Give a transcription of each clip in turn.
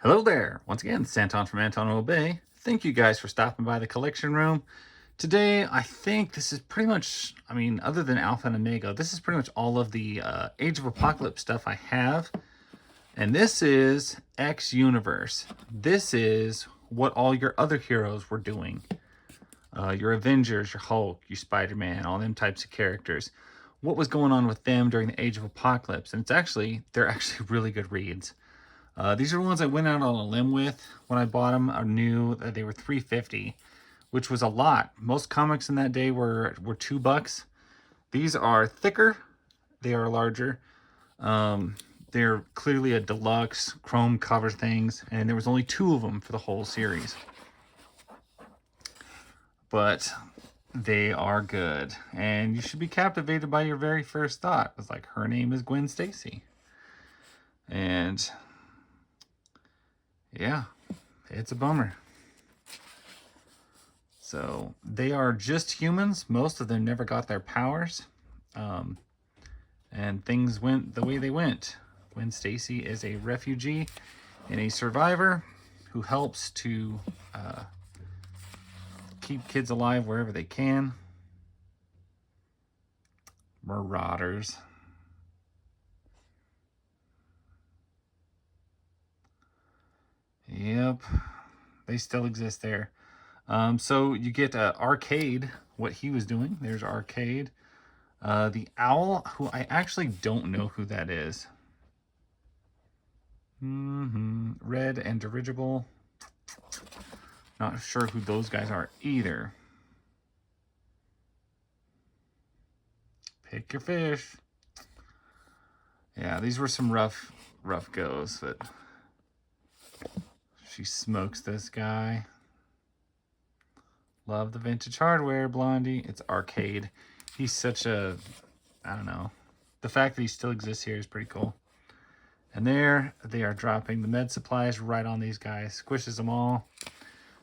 Hello there! Once again, Santon from Anton Obey. Thank you guys for stopping by the collection room. Today, I think this is pretty much, other than Alpha and Omega, this is pretty much all of the Age of Apocalypse stuff I have. And this is X Universe. This is what all your other heroes were doing. Your Avengers, your Hulk, your Spider-Man, all them types of characters. What was going on with them during the Age of Apocalypse? And they're actually really good reads. These are the ones I went out on a limb with when I bought them. I knew that they were $3.50, which was a lot. Most comics in that day were $2. These are thicker. They are larger. They're clearly a deluxe chrome cover things, and there was only 2 of them for the whole series. But they are good, and you should be captivated by your very first thought. It's like, her name is Gwen Stacy. And yeah, it's a bummer. So they are just humans. Most of them never got their powers. And things went the way they went. Gwen Stacy is a refugee and a survivor who helps to keep kids alive wherever they can. Marauders. Yep, they still exist there. So you get Arcade, what he was doing. There's Arcade. The Owl, who I actually don't know who that is. Red and Dirigible. Not sure who those guys are either. Pick your fish. Yeah, these were some rough goes, but she smokes this guy. Love the vintage hardware, Blondie. It's Arcade. He's such a, I don't know. The fact that he still exists here is pretty cool. And there, they are dropping the med supplies right on these guys. Squishes them all.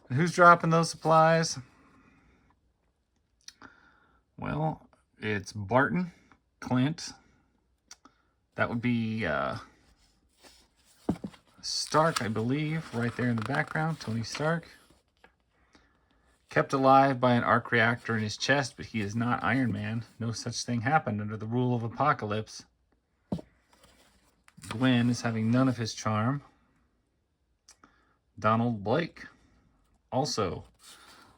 And who's dropping those supplies? Well, it's Barton, Clint. That would be Stark, I believe, right there in the background. Tony Stark. Kept alive by an arc reactor in his chest, but he is not Iron Man. No such thing happened under the rule of Apocalypse. Gwen is having none of his charm. Donald Blake, also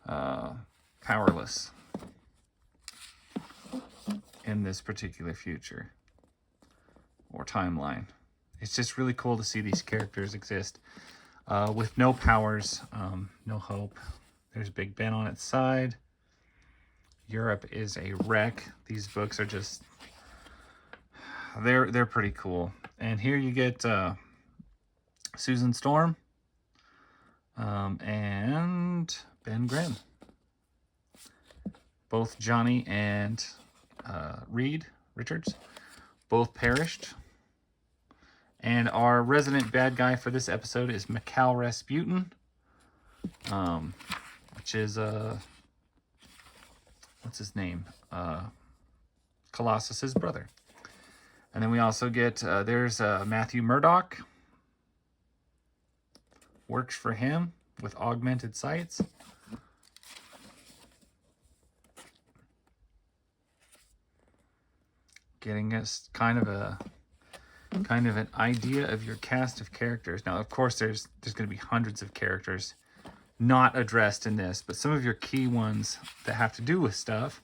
powerless in this particular future or timeline. It's just really cool to see these characters exist with no powers, no hope. There's Big Ben on its side. Europe is a wreck. These books are just, they're pretty cool. And here you get Susan Storm and Ben Grimm. Both Johnny and Reed Richards both perished. And our resident bad guy for this episode is Mikhail Rasputin, which is what's his name? Colossus's brother. And then we also get there's Matthew Murdock. Works for him with augmented sights. Getting us kind of an idea of your cast of characters. Now, of course, there's going to be hundreds of characters not addressed in this, but some of your key ones that have to do with stuff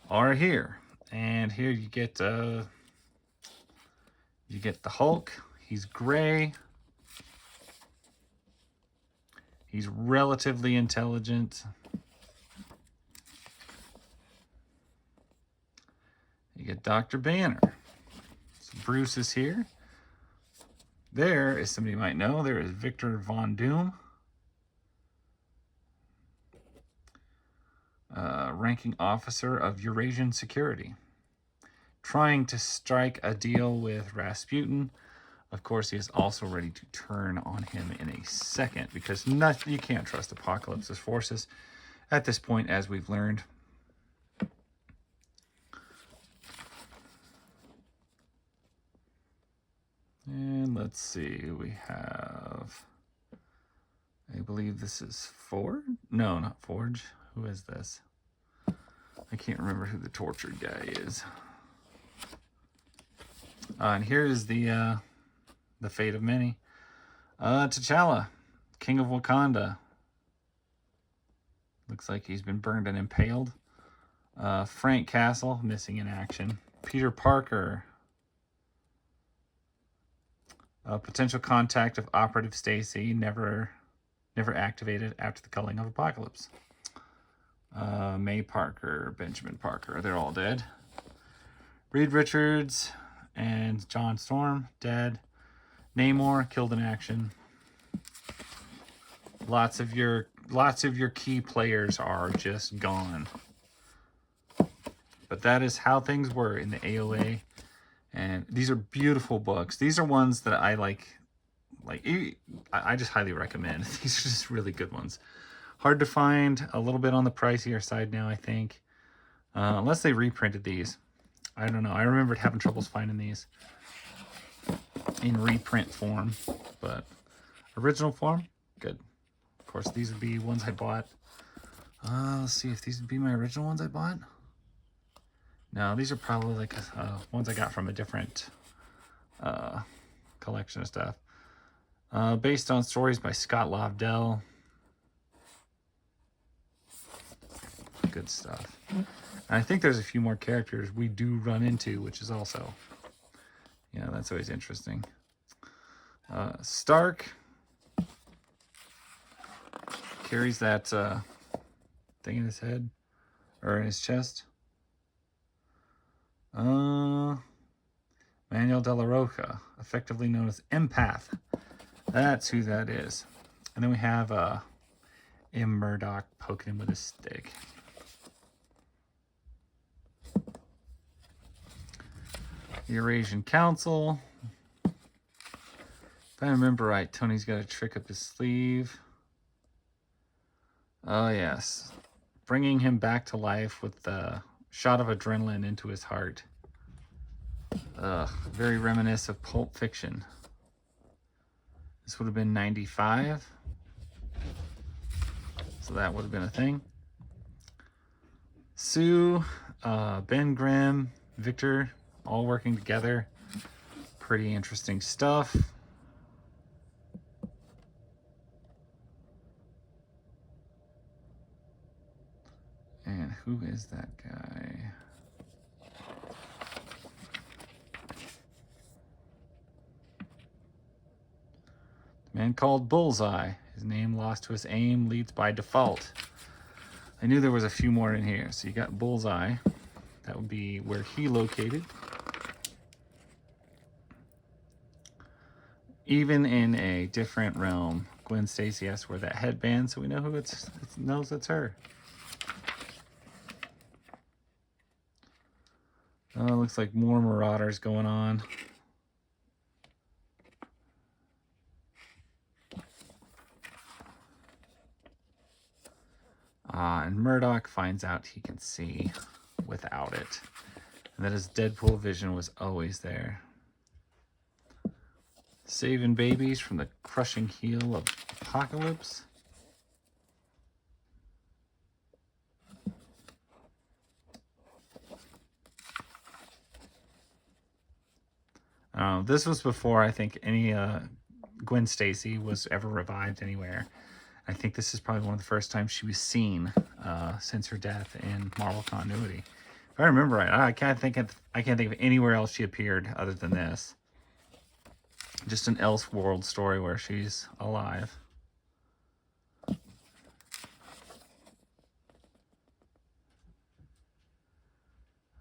are here. And here you get the Hulk. He's gray. He's relatively intelligent. You get Dr. Banner. So Bruce is here. There is somebody you might know. There is Victor Von Doom. Ranking officer of Eurasian Security. Trying to strike a deal with Rasputin. Of course, he is also ready to turn on him in a second because you can't trust Apocalypse's forces at this point, as we've learned. And let's see, we have believe this is Forge. No, not Forge. Who is this? I can't remember who the tortured guy is. And here is the fate of many. T'Challa, King of Wakanda. Looks like he's been burned and impaled. Frank Castle, missing in action. Peter Parker. Potential contact of Operative Stacy, never activated after the culling of Apocalypse. May Parker, Benjamin Parker, they're all dead. Reed Richards and John Storm, dead. Namor, killed in action. Lots of your key players are just gone. But that is how things were in the AOA. And these are beautiful books. These are ones that I like I just highly recommend. These are just really good ones. Hard to find, a little bit on the pricier side now, I think. Unless they reprinted these. I don't know. I remembered having troubles finding these in reprint form. But original form, good. Of course, these would be ones I bought. Let's see if these would be my original ones I bought. No, these are probably like ones I got from a different collection of stuff. Based on stories by Scott Lobdell. Good stuff. And I think there's a few more characters we do run into, which is also, yeah, that's always interesting. Stark carries that thing in his head, or in his chest. Manuel de la Rocha, effectively known as Empath. That's who that is. And then we have M. Murdoch poking him with a stick. The Eurasian Council. If I remember right, Tony's got a trick up his sleeve. Oh, yes. Bringing him back to life with the shot of adrenaline into his heart. Very reminiscent of Pulp Fiction. This would have been 95. So that would have been a thing. Sue, Ben Grimm, Victor, all working together. Pretty interesting stuff. And who is that guy? The man called Bullseye. His name lost to his aim leads by default. I knew there was a few more in here. So you got Bullseye. That would be where he located. Even in a different realm, Gwen Stacy has to wear that headband, so we know who knows it's her. Looks like more Marauders going on. And Murdoch finds out he can see without it. And that his Deadpool vision was always there. Saving babies from the crushing heel of Apocalypse. This was before I think any Gwen Stacy was ever revived anywhere. I think this is probably one of the first times she was seen since her death in Marvel continuity. If I remember right, I can't think of anywhere else she appeared other than this. Just an Elseworld story where she's alive.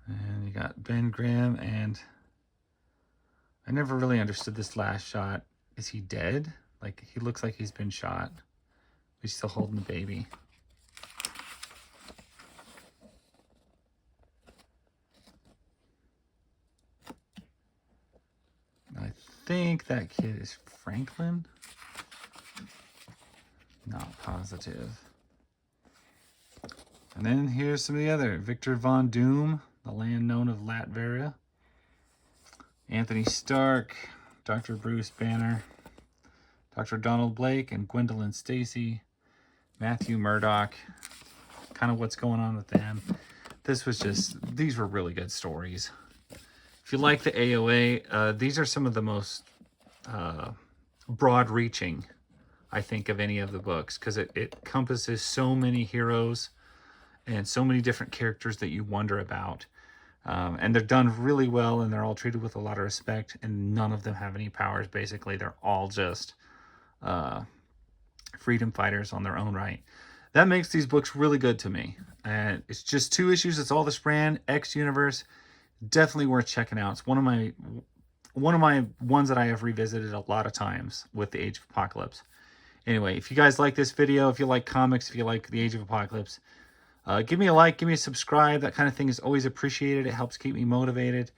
And you got Ben Grimm, and I never really understood this last shot. Is he dead? Like, he looks like he's been shot. He's still holding the baby. I think that kid is Franklin. Not positive. And then here's some of the other. Victor Von Doom, the land known of Latveria. Anthony Stark, Dr. Bruce Banner, Dr. Donald Blake and Gwendolyn Stacy, Matthew Murdoch, kind of what's going on with them. This was just, these were really good stories. If you like the AOA, these are some of the most broad-reaching, I think, of any of the books, because it encompasses so many heroes and so many different characters that you wonder about. And they're done really well, and they're all treated with a lot of respect, and none of them have any powers, basically. They're all just freedom fighters on their own right. That makes these books really good to me. And it's just 2 issues. It's all the Spran X Universe. Definitely worth checking out. It's one of my ones that I have revisited a lot of times with the Age of Apocalypse. Anyway, if you guys like this video, if you like comics, if you like the Age of Apocalypse, give me a like, give me a subscribe. That kind of thing is always appreciated. It helps keep me motivated.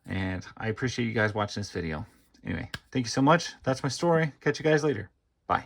And I appreciate you guys watching this video. Anyway, thank you so much. That's my story. Catch you guys later. Bye.